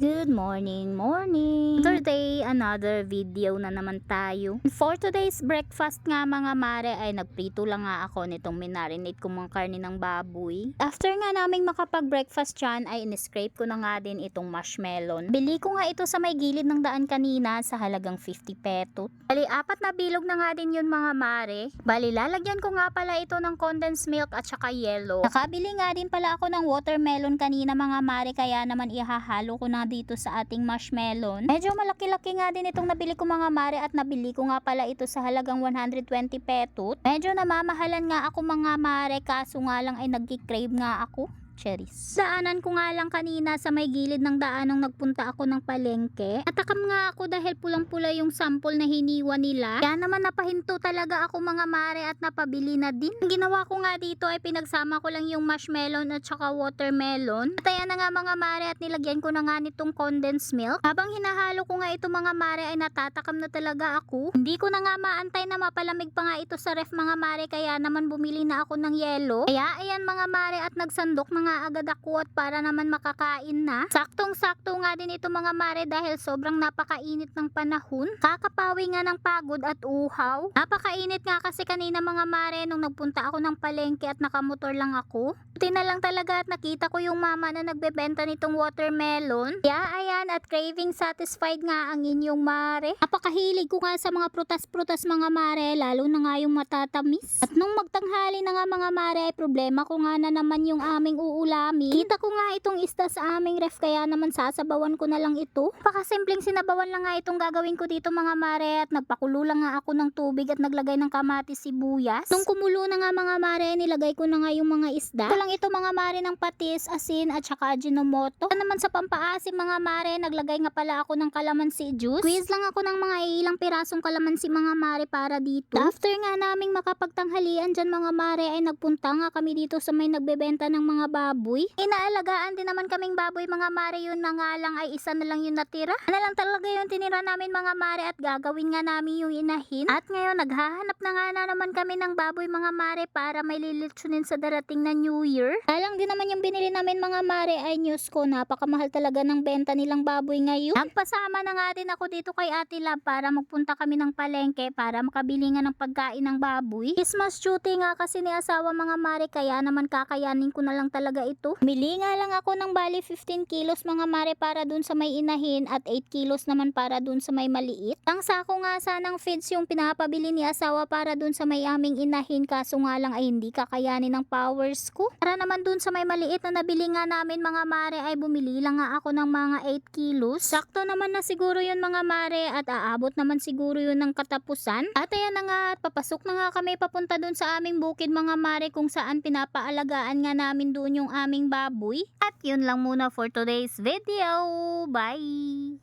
Good morning, morning! Today, another video na naman tayo. For today's breakfast nga mga mare ay nagprito lang nga ako nitong minarinate kong mga karne ng baboy. After nga naming makapag-breakfast dyan ay in-scrape ko na nga din itong marshmallow. Bili ko nga ito sa may gilid ng daan kanina sa halagang 50 petot. Bali, 4 na bilog na nga din yun mga mare. Bali, lalagyan ko nga pala ito ng condensed milk at saka yellow. Nakabili nga din pala ako ng watermelon kanina mga mare kaya naman ihahalo ko na dito sa ating marshmallow. Medyo malaki-laki nga din itong nabili ko mga mare at nabili ko nga pala ito sa halagang 120 petot. Medyo namamahalan nga ako mga mare kaso nga lang ay nagki-crave nga ako. Cherries. Daanan ko nga lang kanina sa may gilid ng daan nung nagpunta ako ng palengke. Natakam nga ako dahil pulang-pula yung sample na hiniwa nila. Kaya naman napahinto talaga ako mga mare at napabili na din. Ang ginawa ko nga dito ay pinagsama ko lang yung marshmallow at saka watermelon. At ayan na nga mga mare at nilagyan ko na nga nitong condensed milk. Habang hinahalo ko nga ito mga mare ay natatakam na talaga ako. Hindi ko na nga maantay na mapalamig pa nga ito sa ref mga mare kaya naman bumili na ako ng yelo. Kaya ayan mga mare at nagsandok na nga agad ako at para naman makakain na. Saktong-sakto nga din ito mga mare dahil sobrang napakainit ng panahon. Kakapawi nga ng pagod at uhaw. Napakainit nga kasi kanina mga mare nung nagpunta ako ng palengke at nakamotor lang ako. Buti na lang talaga at nakita ko yung mama na nagbebenta nitong watermelon. Kaya ayan at craving satisfied nga ang inyong mare. Napakahilig ko nga sa mga prutas-prutas mga mare lalo na nga yung matatamis. At nung magtanghali na nga mga mare ay problema ko nga na naman yung aming uulamin. Kita ko nga itong isda sa aming ref kaya naman sasabawan ko na lang ito. Pakasimpleng sinabawan lang nga itong gagawin ko dito mga mare at nagpakulo lang nga ako ng tubig at naglagay ng kamatis sibuyas. Nung kumulo na nga mga mare nilagay ko na nga yung mga isda. Ito lang ito mga mare ng patis, asin at saka ajinomoto. At naman sa pampaasim mga mare naglagay nga pala ako ng calamansi juice. Squeeze lang ako ng mga ilang pirasong calamansi mga mare para dito. After nga naming makapagtanghalian dyan mga mare ay nagpunta nga kami dito sa may nagbebenta ng mga baboy. Inaalagaan din naman kaming baboy mga mare yun na nga lang ay isa na lang yung natira. Ano lang talaga yung tinira namin mga mare at gagawin nga namin yung inahin. At ngayon naghahanap na nga na naman kami ng baboy mga mare para may lilitsunin sa darating na New Year. Alang din naman yung binili namin mga mare ay news ko napakamahal talaga ng benta nilang baboy ngayon. Nagpasama na nga din ako dito kay Ate Lab para magpunta kami ng palengke para makabili nga ng pagkain ng baboy. Christmas duty nga kasi ni asawa mga mare kaya naman kakayanin ko na lang talaga ito. Bili nga lang ako ng bali 15 kilos mga mare para dun sa may inahin at 8 kilos naman para dun sa may maliit. Ang sako nga sanang feeds yung pinapabili ni asawa para dun sa may aming inahin kaso nga lang ay hindi kakayanin ng powers ko. Para naman dun sa may maliit na nabili nga namin mga mare ay bumili lang nga ako ng mga 8 kilos. Sakto naman na siguro yun mga mare at aabot naman siguro yun ng katapusan. At ayan na nga at papasok na nga kami papunta dun sa aming bukid mga mare kung saan pinapaalagaan nga namin dun yung aming baboy. At yun lang muna for today's video. Bye!